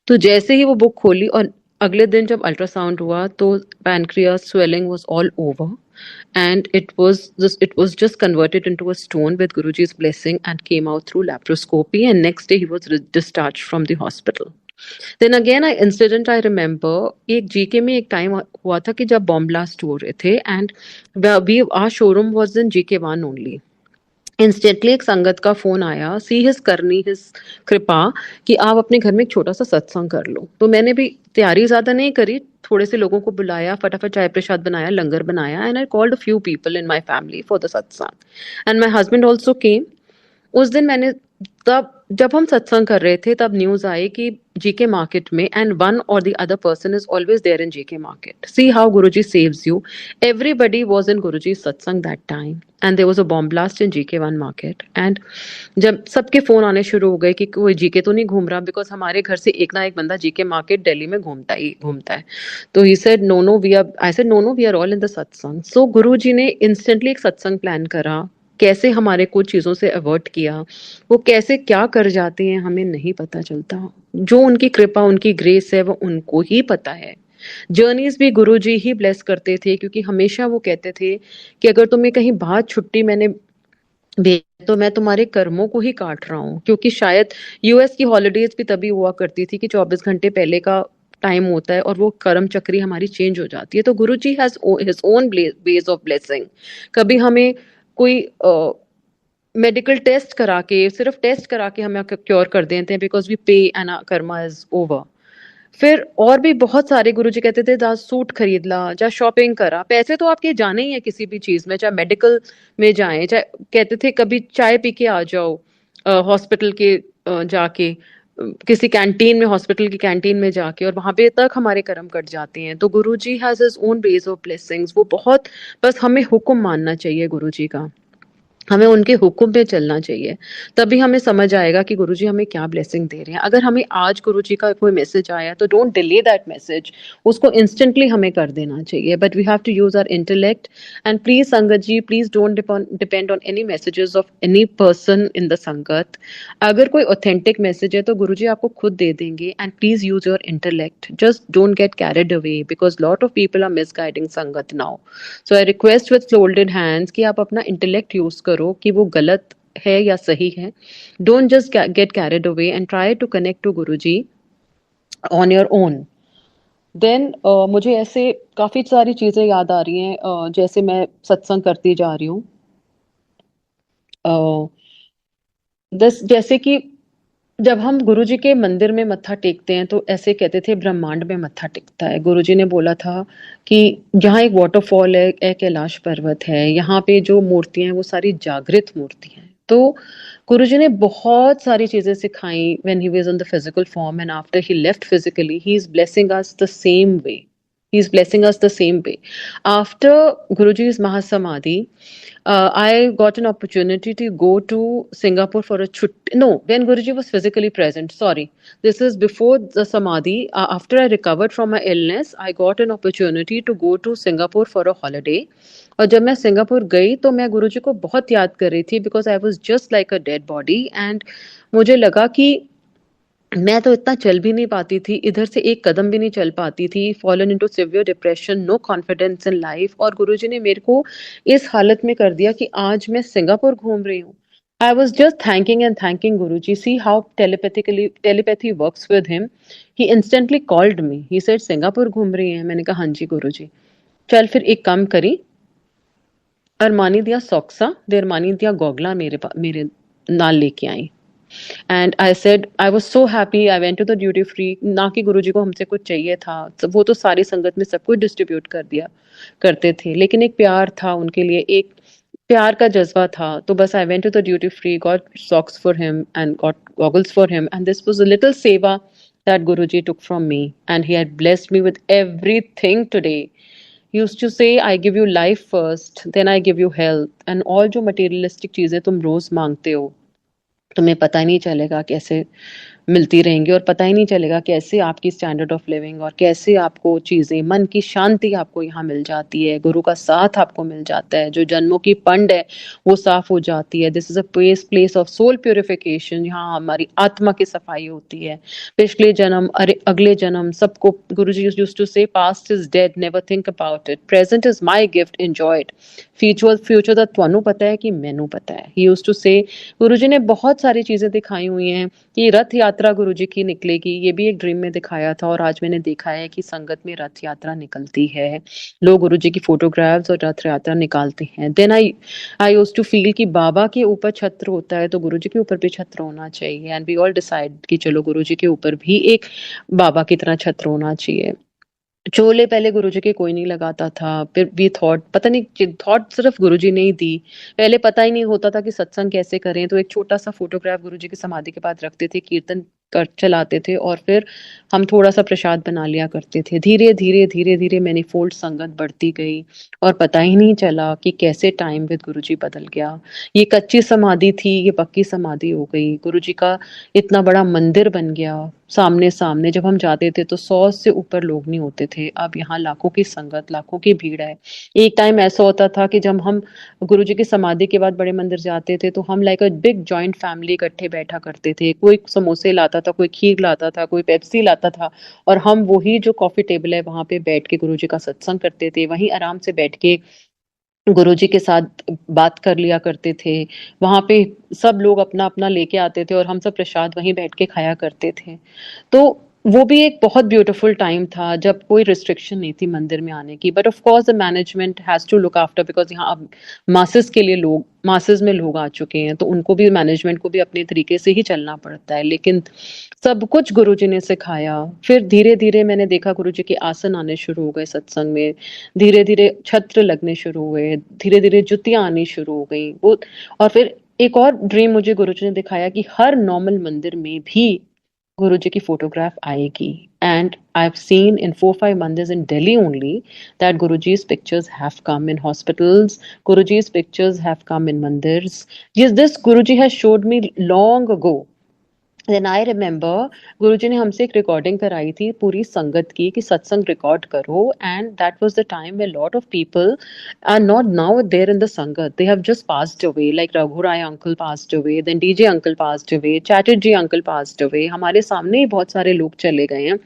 तो जैसे ही वो बुक खोली और अगले दिन जब अल्ट्रासाउंड हुआ तो pancreas swelling was all over, and it was just converted into a stone with Guruji's blessing and came out through laparoscopy, and next day he was discharged from the hospital. Then again I remember एक GK में एक time हुआ था कि जब bomb blast हो रहे थे, and our showroom was in GK1 only. Instantly एक संगत का फोन आया, सी हिज करनी हिज कृपा, कि आप अपने घर में एक छोटा सा सत्संग कर लो। तो मैंने भी तैयारी ज्यादा नहीं करी, थोड़े से लोगों को बुलाया, फटाफट चाय प्रसाद बनाया, लंगर बनाया, and I called a few people in my family for the satsang, and my husband also came. उस दिन मैंने, तब जब हम सत्संग कर रहे थे तब न्यूज आई कि GK market में, and one or the other person is always there in GK market. See how Guruji saves you. Everybody was in Guruji's satsang that time, and there was a bomb blast in GK1 market. And जब सबके phone आने शुरू हो गए कि कोई GK तो नहीं घूम रहा, बिकॉज हमारे घर से एक ना एक बंदा जीके मार्केट दिल्ली में घूमता है. तो he said no no we are, I said no no we are all in the satsang. So गुरुजी ने इंस्टेंटली एक सत्संग प्लान करा, कैसे हमारे कुछ चीजों से अवर्ट किया, वो कैसे क्या कर जाते हैं हमें नहीं पता चलता. जो उनकी कृपा उनकी ग्रेस है वो उनको ही पता है. जर्नीज भी गुरुजी ही ब्लेस करते थे, क्योंकि हमेशा वो कहते थे कि अगर तुम्हें कहीं बाहर छुट्टी मैंने तो मैं तुम्हारे कर्मों को ही काट रहा हूँ. क्योंकि शायद यूएस की हॉलीडेज भी तभी हुआ करती थी कि 24 घंटे पहले का टाइम होता है और वो कर्म चक्री हमारी चेंज हो जाती है. तो Guruji has his own ways of blessing. कभी हमें कोई मेडिकल टेस्ट करा के, सिर्फ टेस्ट करा के हमें क्योर कर देते हैं, बिकॉज वी पे एंड कर्मा इज ओवर. फिर और भी बहुत सारे गुरुजी कहते थे जा सूट खरीद ला, जा शॉपिंग करा. पैसे तो आपके जाने ही है किसी भी चीज में, चाहे मेडिकल में जाए, चाहे कहते थे कभी चाय पी के आ जाओ हॉस्पिटल के जाके, किसी कैंटीन में, हॉस्पिटल की कैंटीन में जाके, और वहां पे तक हमारे कर्म कट जाते हैं. तो Guruji has his own ways of blessings. वो बहुत, बस हमें हुक्म मानना चाहिए गुरुजी का, हमें उनके हुक्म पे चलना चाहिए. तभी हमें समझ आएगा कि गुरुजी हमें क्या ब्लेसिंग दे रहे हैं. अगर हमें आज गुरुजी का कोई मैसेज आया तो डोंट डिले दैट मैसेज, उसको इंस्टेंटली हमें कर देना चाहिए. But we have to use our intellect. And please sangat ji, please don't depend on any messages of any person in the sangat. अगर कोई ऑथेंटिक मैसेज है तो गुरुजी आपको खुद दे देंगे. And please use your intellect, just don't get carried away, because lot of people are misguiding sangat now. So I request with folded hands कि आप अपना इंटेलेक्ट यूज करो कि वो गलत है या सही है. Don't just get carried away and try to connect to Guruji on your own. Then मुझे ऐसे काफी सारी चीजें याद आ रही हैं. जैसे मैं सत्संग करती जा रही हूँ, जैसे कि जब हम गुरुजी के मंदिर में मत्था टेकते हैं तो ऐसे कहते थे ब्रह्मांड में मत्था टेकता है. गुरुजी ने बोला था कि जहाँ एक वाटरफॉल है, एक कैलाश पर्वत है, यहाँ पे जो मूर्तियां हैं वो सारी जागृत मूर्ति हैं. तो गुरुजी ने बहुत सारी चीजें सिखाई when he was in the physical form, and after he left physically he is blessing us the same way. He is blessing us the same way. After Guruji's Mahasamadhi, I got an opportunity to go to Singapore for a no, when Guruji was physically present. Sorry, this is before the Samadhi. After I recovered from my illness, I got an opportunity to go to Singapore for a holiday. और जब मैं Singapore गई तो मैं गुरुजी को बहुत याद कर रही थी, because I was just like a dead body. And मुझे लगा कि मैं तो इतना चल भी नहीं पाती थी, इधर से एक कदम भी नहीं चल पाती थी. Fallen into severe depression, no confidence in life. और गुरुजी ने मेरे को इस हालत में कर दिया कि आज मैं सिंगापुर घूम रही हूँ. I was just thanking and thanking Guruji. See how telepathy works with him. He instantly called me, he said Singapore घूम रही है. मैंने कहा हाँ जी गुरुजी. चल फिर एक काम करी, अरमानी दिया सॉक्सा, दे अरमानी दिया गोगला मेरे नाल लेके आई. And I said I was so happy. I went to the duty free. ना कि गुरुजी को हमसे कुछ चाहिए था, वो तो सारी संगत में सब कुछ डिस्ट्रीब्यूट कर दिया करते थे, लेकिन एक प्यार था उनके लिए, एक प्यार का जज्बा था. तो बस I went to the duty free, got socks for him and got goggles for him, and this was a little seva that Guruji took from me, and he had blessed me with everything today. He used to say, I give you life first, then I give you health, and all जो materialistic चीजें तुम रोज मांगते हो, तुम्हें पता ही नहीं चलेगा कैसे मिलती रहेंगी, और पता ही नहीं चलेगा कैसे आपकी स्टैंडर्ड ऑफ लिविंग और कैसे आपको चीजें, मन की शांति आपको यहाँ मिल जाती है, गुरु का साथ आपको मिल जाता है, जो जन्मों की पंड है वो साफ हो जाती है. This is a place of soul purification. यहाँ हमारी आत्मा की सफाई होती है. पिछले जन्म, अगले जन्म सबको गुरुजी यूज्ड टू से, past is dead, never think about it, present is my gift, enjoy it. Future दा ਤੁਹਾਨੂੰ पता है कि मैनू पता है. ही यूज्ड टू से, गुरुजी ने बहुत सारी चीजें दिखाई हुई हैं कि रथ यात्रा गुरुजी की निकलेगी. ये भी एक ड्रीम में दिखाया था, और आज मैंने देखा है कि संगत में रथ यात्रा निकलती है. लोग गुरुजी की फोटोग्राफ्स और रथ यात्रा निकालते हैं. Then I used to feel कि बाबा के ऊपर छत्र होता है तो गुरुजी के ऊपर भी छत्र होना चाहिए. एंड वी ऑल डिसाइड कि चलो गुरुजी के ऊपर भी एक बाबा की तरह छत्र होना चाहिए. चोले पहले गुरुजी के कोई नहीं लगाता था. फिर वी थॉट, पता नहीं थॉट सिर्फ गुरुजी ने ही दी. पहले पता ही नहीं होता था कि सत्संग कैसे करें, तो एक छोटा सा फोटोग्राफ गुरुजी की समाधि के पास रखते थे, कीर्तन कर चलाते थे और फिर हम थोड़ा-सा प्रसाद बना लिया करते थे। धीरे-धीरे मैनीफोल्ड संगत बढ़ती गई और पता ही नहीं चला कि कैसे टाइम विद गुरुजी बदल गया। ये कच्ची समाधि थी, ये पक्की समाधि हो गई। गुरुजी का इतना बड़ा मंदिर बन गया, सामने-सामने जब हम जाते थे तो 100 से ऊपर लोग नहीं होते थे। अब यहाँ लाखों की संगत, लाखों की भीड़ है। एक टाइम ऐसा होता था कि जब हम गुरुजी की समाधि के बाद बड़े मंदिर जाते थे तो हम like a big joint family इकट्ठे बैठा करते थे। कोई समोसे लाता था, कोई खीर लाता था, कोई पेप्सी लाता था और हम वही जो कॉफी टेबल है वहां पे बैठ के गुरुजी का सत्संग करते थे। वहीं आराम से बैठ के गुरुजी के साथ बात कर लिया करते थे। वहां पे सब लोग अपना अपना लेके आते थे और हम सब प्रसाद वहीं बैठ के खाया करते थे। तो वो भी एक बहुत ब्यूटीफुल टाइम था जब कोई रिस्ट्रिक्शन नहीं थी मंदिर में आने की। But of course the management has to look after, because यहाँ अब मासेस के लिए लोग, मासेस में लोग आ चुके हैं, तो उनको भी, मैनेजमेंट को भी अपने तरीके से ही चलना पड़ता है। लेकिन सब कुछ गुरुजी ने सिखाया। फिर धीरे धीरे मैंने देखा गुरुजी के आसन आने शुरू हो गए सत्संग में, धीरे धीरे छत्र लगने शुरू हुए, धीरे धीरे जुतियां आनी शुरू हो गई वो। और फिर एक और ड्रीम मुझे गुरुजी ने दिखाया कि हर नॉर्मल मंदिर में भी गुरुजी की फोटोग्राफ आएगी। And I have seen in 4-5 mandirs in Delhi only that Guruji's pictures have come in hospitals, Guruji's pictures have come in mandirs. Yes, this Guruji has showed me long ago. Then I remember Guruji ने हमसे एक recording कराई थी पूरी संगत की कि satsang record करो, and that was the time when lot of people are not now there in the sangat, they have just passed away, like रघुराय uncle passed away, then DJ uncle passed away, Chatterjee uncle passed away, हमारे सामने ही बहुत सारे लोग चले गए हैं।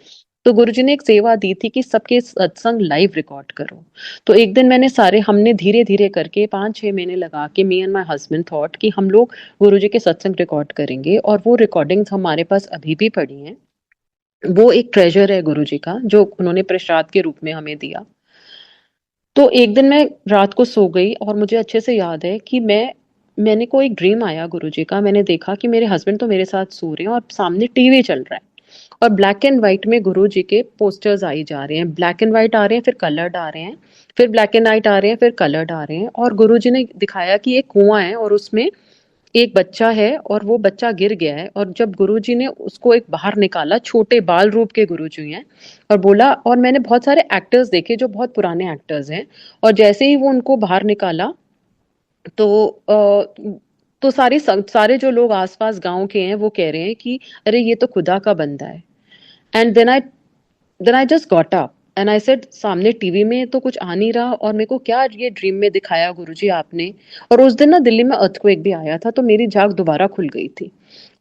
तो गुरुजी ने एक सेवा दी थी कि सबके सत्संग लाइव रिकॉर्ड करो। तो एक दिन हमने धीरे धीरे करके 5-6 महीने लगा के, me and my husband thought कि हम लोग गुरुजी के सत्संग रिकॉर्ड करेंगे, और वो रिकॉर्डिंग्स हमारे पास अभी भी पड़ी हैं। वो एक ट्रेजर है गुरुजी का जो उन्होंने प्रसाद के रूप में हमें दिया। तो एक दिन मैं रात को सो गई और मुझे अच्छे से याद है कि मैंने को एक ड्रीम आया गुरुजी का। मैंने देखा कि मेरे हस्बैंड तो मेरे साथ सो रहे हैं और सामने टीवी चल रहा है और ब्लैक एंड व्हाइट में गुरुजी के पोस्टर्स आई जा रहे हैं। ब्लैक एंड व्हाइट आ रहे हैं, फिर कलर्ड आ रहे हैं, फिर ब्लैक एंड व्हाइट आ रहे हैं, फिर कलर्ड आ रहे हैं। और गुरुजी ने दिखाया कि एक कुआं है और उसमें एक बच्चा है और वो बच्चा गिर गया है। और जब गुरुजी ने उसको एक बाहर निकाला, छोटे बाल रूप के गुरुजी हैं, और बोला, और मैंने बहुत सारे एक्टर्स देखे जो बहुत पुराने एक्टर्स हैं, और जैसे ही वो उनको बाहर निकाला तो सारे जो लोग आसपास गांव के हैं वो कह रहे हैं कि अरे ये तो खुदा का बंदा है। And then I just got up and I said, सामने टीवी में तो कुछ आ नहीं रहा और मेरे को क्या ये ड्रीम में दिखाया गुरुजी आपने। और उस दिन ना दिल्ली में अर्थक्वेक भी आया था, तो मेरी जाग दोबारा खुल गई थी।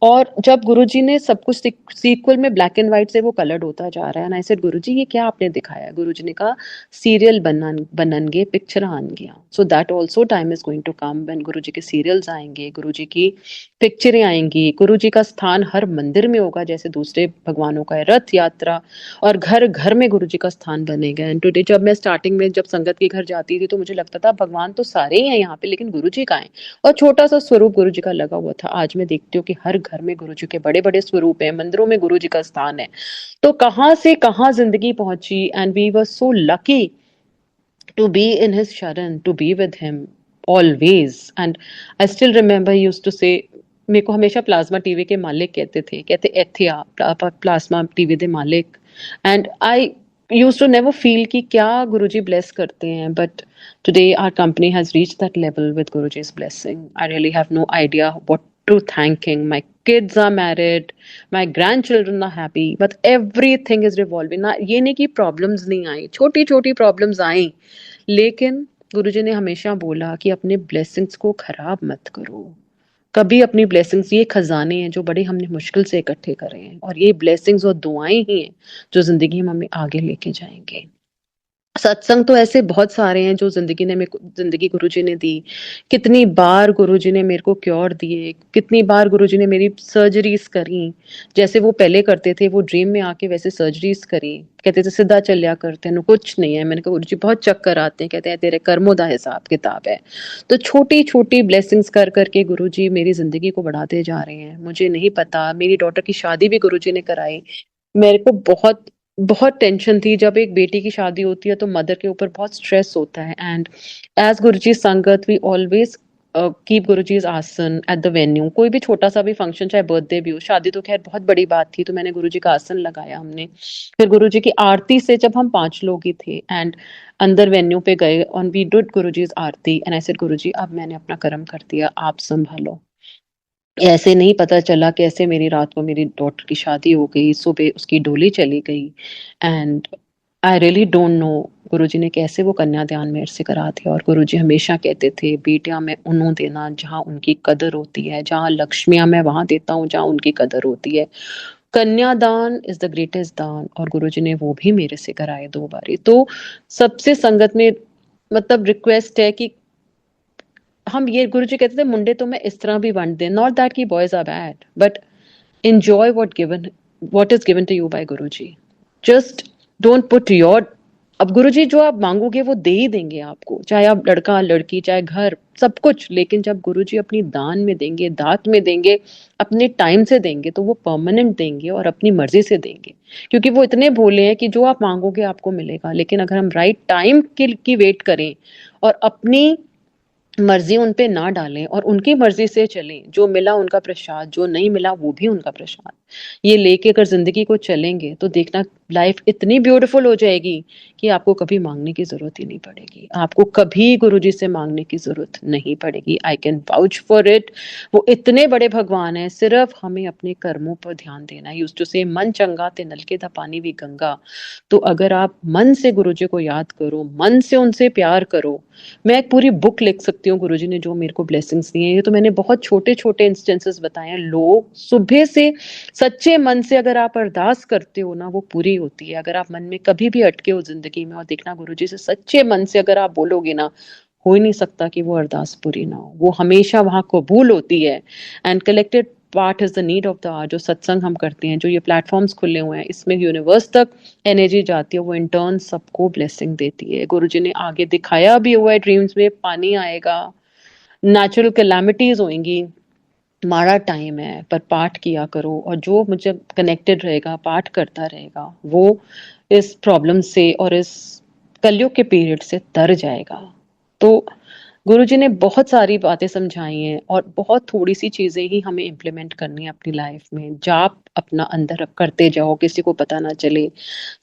और जब गुरुजी ने सब कुछ सीक्वल में ब्लैक एंड व्हाइट से वो कलर्ड होता जा रहा है, एंड आई सेड, गुरुजी ये क्या आपने दिखाया? गुरुजी ने कहा, सीरियल बननगे, पिक्चर आन गया। So that also time is going to come when Guruji के सीरियल्स आएंगे, गुरुजी की पिक्चरें आएंगी, गुरुजी का स्थान हर मंदिर में होगा जैसे दूसरे भगवानों का है, रथ यात्रा, और घर घर में गुरुजी का स्थान बनेगा। एंड टुडे जब मैं स्टार्टिंग में जब संगत के घर जाती थी तो मुझे लगता था भगवान तो सारे ही हैं यहाँ पे, लेकिन गुरुजी का है, और छोटा सा स्वरूप गुरुजी का लगा हुआ था। आज मैं देखती हूँ कि हर घर में गुरुजी के बड़े बड़े स्वरूप हैं, मंदिरों में गुरुजी का स्थान है। तो कहाँ से कहाँ जिंदगी पहुंची, and we were so lucky to be in his sharan, to be with him always. And I still remember he used to say, मेरे को हमेशा प्लाज्मा टीवी के मालिक कहते एथिया प्लाज्मा टीवी दे मालिक। And I use to never feel कि क्या गुरुजी ब्लेस करते हैं, but today our company has reached that level with Guruji's blessing. I really have no idea what to thank him. My kids are married, my grandchildren are happy, but everything is revolving. ना ये नहीं कि problems नहीं आई, छोटी छोटी problems आई, लेकिन गुरुजी ने हमेशा बोला कि अपने ब्लेसिंग्स को खराब मत करो कभी। अपनी ब्लेसिंग्स, ये खजाने हैं जो बड़े हमने मुश्किल से इकट्ठे करे हैं, और ये ब्लेसिंग्स और दुआएं ही हैं जो जिंदगी में हमें आगे लेके जाएंगे। सत्संग तो ऐसे बहुत सारे हैं जो जिंदगी गुरुजी ने दी। कितनी बार गुरुजी ने मेरे को क्योर दिए, कितनी बार गुरुजी ने मेरी सर्जरीज करी, जैसे वो पहले करते थे, वो ड्रीम में आके वैसे सर्जरीज करी। कहते थे सीधा चलिया करते हैं, कुछ नहीं है। मैंने कहा गुरुजी बहुत चक्कर आते हैं, कहते हैं तेरे कर्मों दा हिसाब किताब है। तो छोटी छोटी ब्लेसिंग्स कर करके गुरुजी मेरी जिंदगी को बढ़ाते जा रहे हैं। मुझे नहीं पता, मेरी डॉटर की शादी भी गुरुजी ने कराई। मेरे को बहुत बहुत टेंशन थी, जब एक बेटी की शादी होती है तो मदर के ऊपर बहुत स्ट्रेस होता है। एंड एज गुरुजी संगत वी ऑलवेज कीप गुरुजी's आसन एट द वेन्यू। कोई भी छोटा सा भी फंक्शन, चाहे बर्थडे भी हो, शादी तो खैर बहुत बड़ी बात थी, तो मैंने गुरुजी का आसन लगाया हमने। फिर गुरुजी की आरती से, जब हम 5 लोग ही थे एंड अंदर वेन्यू पे गए और वी डिड गुरुजी's aarti and I said Guruji अब मैंने अपना कर्म कर दिया, आप संभालो। ऐसे नहीं पता चला कैसे मेरी रात को मेरी डॉटर की शादी हो गई, सुबह उसकी डोली चली गई and I really don't know Guruji ने कैसे वो कन्यादान मेरे से करा दिया। और गुरुजी हमेशा कहते थे बेटियां मैं उन्हों देना जहाँ उनकी कदर होती है, जहाँ लक्ष्मियां मैं वहां देता हूँ जहाँ उनकी कदर होती है। कन्यादान इज द ग्रेटेस्ट दान, और गुरुजी ने वो भी मेरे से कराए 2 बारी। तो सबसे संगत में मतलब रिक्वेस्ट है कि हम ये, गुरुजी कहते थे मुंडे तो मैं इस तरह भी वंड दे, नॉट दैट की boys are bad, but enjoy what is given to you by Guruji. just don't put your, अब गुरुजी जो आप मांगोगे वो दे ही देंगे आपको, चाहे आप लड़का लड़की चाहे घर सब कुछ, लेकिन जब गुरुजी अपनी दान में देंगे, दात में देंगे, अपने टाइम से देंगे, तो वो परमानेंट देंगे और अपनी मर्जी से देंगे, क्योंकि वो इतने भोले हैं कि जो आप मांगोगे आपको मिलेगा। लेकिन अगर हम राइट टाइम की वेट करें और अपनी मर्जी उन पे ना डालें और उनकी मर्जी से चलें, जो मिला उनका प्रसाद, जो नहीं मिला वो भी उनका प्रसाद, ये लेके अगर जिंदगी को चलेंगे तो देखना लाइफ इतनी ब्यूटीफुल हो जाएगी कि आपको कभी मांगने की जरूरत ही नहीं पड़ेगी, आपको कभी गुरुजी से मांगने की जरूरत नहीं पड़ेगी। I can vouch for it. वो इतने बड़े भगवान है, सिर्फ हमें अपने कर्मों पर ध्यान देना। यूज्ड टू से मन चंगा ते नलके दा पानी भी गंगा। तो अगर आप मन से गुरुजी को याद करो, मन से उनसे प्यार करो, मैं एक पूरी बुक लिख सकती हूँ गुरुजी ने जो मेरे को ब्लेसिंग्स दिए हैं। ये तो मैंने बहुत छोटे छोटे इंस्टेंसेस बताए हैं। लोग सुबह से सच्चे मन से अगर आप अरदास करते हो ना, वो पूरी होती है। अगर आप मन में कभी भी अटके हो जिंदगी में, और देखना गुरुजी से सच्चे मन से अगर आप बोलोगे ना, हो ही नहीं सकता कि वो अरदास पूरी ना हो, वो हमेशा वहां कबूल होती है। And collected part is the need of the hour. जो सत्संग हम करते हैं, जो ये प्लेटफॉर्म्स खुले हुए हैं, इसमें यूनिवर्स तक एनर्जी जाती है, वो इंटर्न सबको ब्लेसिंग देती है। गुरुजी ने आगे दिखाया भी हुआ है, ड्रीम्स में पानी आएगा, नेचुरल कैलामिटीज होंगी, माड़ा टाइम है, पर पाठ किया करो, और जो मुझे कनेक्टेड रहेगा, पाठ करता रहेगा, वो इस प्रॉब्लम से और इस कलयुग के पीरियड से तर जाएगा। तो गुरुजी ने बहुत सारी बातें समझाई हैं और बहुत थोड़ी सी चीजें ही हमें इम्प्लीमेंट करनी है अपनी लाइफ में। जाप अपना अंदर करते जाओ, किसी को पता ना चले,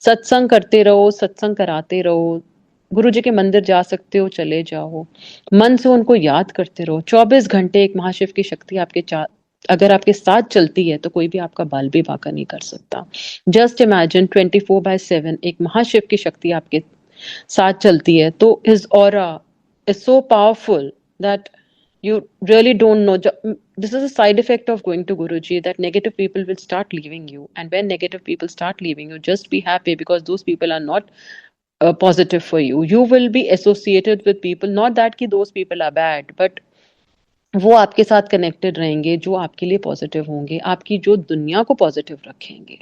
सत्संग करते रहो, सत्संग कराते रहो, गुरुजी के मंदिर जा सकते हो चले जाओ, मन से उनको याद करते रहो। 24 घंटे एक महाशिव की शक्ति अगर आपके साथ चलती है तो कोई भी आपका बाल भी बांका नहीं कर सकता। जस्ट इमेजिन 24/7 एक महाशिव की शक्ति आपके साथ चलती है, तो his aura is so powerful that you really don't know. This is a side effect of going to Guruji, that negative people will start leaving you. And when negative people start leaving you, just be happy, because those people are not positive for you. You will be associated with people, not that ki those people are bad, but वो आपके साथ connected रहेंगे जो आपके लिए positive होंगे, आपकी जो दुनिया को पॉजिटिव रखेंगे।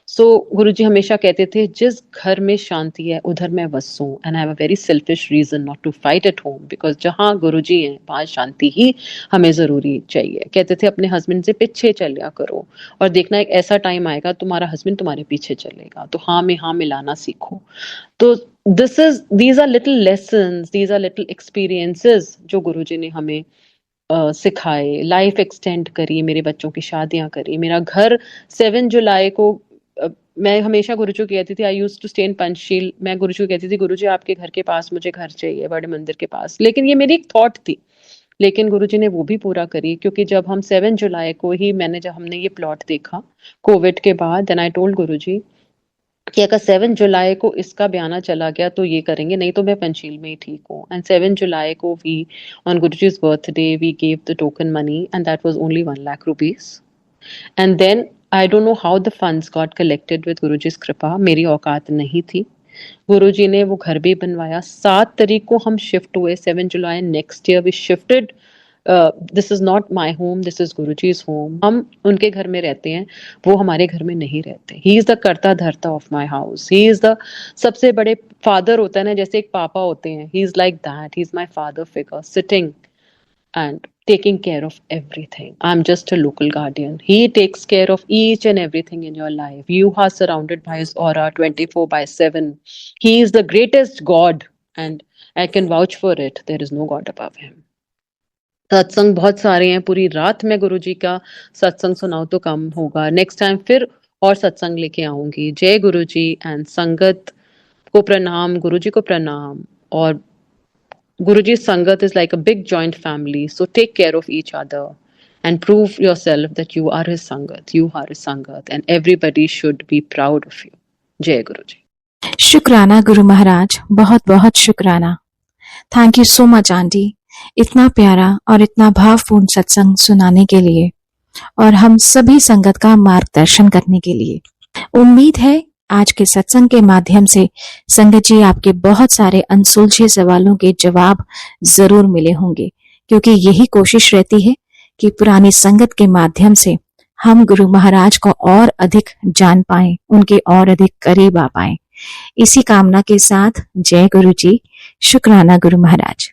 सो गुरुजी हमेशा कहते थे जिस घर में शांति है उधर मैं बसूं, and I have a very selfish reason not to fight at home, because जहाँ गुरुजी हैं वहाँ शांति ही हमें जरूरी चाहिए। कहते थे अपने हस्बैंड से पीछे चलिया करो, और देखना एक ऐसा टाइम आएगा तुम्हारा हस्बैंड तुम्हारे पीछे चलेगा, तो हाँ में हाँ मिलाना सीखो। तो these are little lessons, these are little experiences जो गुरुजी ने हमें सिखाए। लाइफ एक्सटेंड करी, मेरे बच्चों की शादियां करी, मेरा घर 7 जुलाई को मैं हमेशा गुरुजी को कहती थी, I used to stay in Panchsheel, मैं गुरुजी को कहती थी गुरुजी आपके घर के पास मुझे घर चाहिए, बड़े मंदिर के पास। लेकिन ये मेरी एक थॉट थी, लेकिन गुरुजी ने वो भी पूरा करी, क्योंकि जब हम 7 जुलाई को ही जब हमने ये प्लॉट देखा कोविड के बाद, देन आई टोल्ड गुरुजी कि अगर 7 जुलाई को इसका बयाना चला गया तो ये करेंगे, नहीं तो मैं पंचशील में ही ठीक हूँ। एंड 7 जुलाई को we on Guruji's birthday we gave the token money, and that was only 1 lakh rupees. And then I don't know how the funds got collected with Guruji's कृपा, मेरी औकात नहीं थी। गुरुजी ने वो घर भी बनवाया। 7 तारीख को हम शिफ्ट हुए, 7 जुलाई next year we shifted. This is not my home, this is गुरुजी's होम। हम उनके घर में रहते हैं, वो हमारे घर में नहीं रहते। ही इज द कर्ता धर्ता of my house, he is the सबसे बड़े फादर होता है ना, जैसे एक पापा होते हैं, he is like that, he is my father figure sitting and taking care of everything. I'm just a local guardian. He takes care of each and everything in your life. You are surrounded by his aura 24/7. He is the greatest God, and I can vouch for it. There is no God above him. सत्संग बहुत सारे हैं, पूरी रात मैं गुरुजी का सत्संग सुनाऊं तो कम होगा। नेक्स्ट टाइम फिर और सत्संग लेके आऊंगी। जय गुरुजी एंड संगत को प्रणाम, गुरुजी को प्रणाम। और गुरुजी संगत is like a big joint family, so take care of each other and prove yourself that you are his sangat, you are his sangat, and everybody should be proud of you. Jai Guruji. शुक्राना गुरु महाराज, बहुत बहुत शुक्राना। Thank you so much aunty, इतना प्यारा और इतना भावपूर्ण सत्संग सुनाने के लिए और हम सभी संगत का मार्गदर्शन करने के लिए। उम्मीद है आज के सत्संग के माध्यम से संगत जी आपके बहुत सारे अनसुलझे सवालों के जवाब जरूर मिले होंगे, क्योंकि यही कोशिश रहती है कि पुरानी संगत के माध्यम से हम गुरु महाराज को और अधिक जान पाएं, उनके और अधिक करीब आ पाएं। इसी कामना के साथ जय गुरु जी, शुक्राना गुरु महाराज।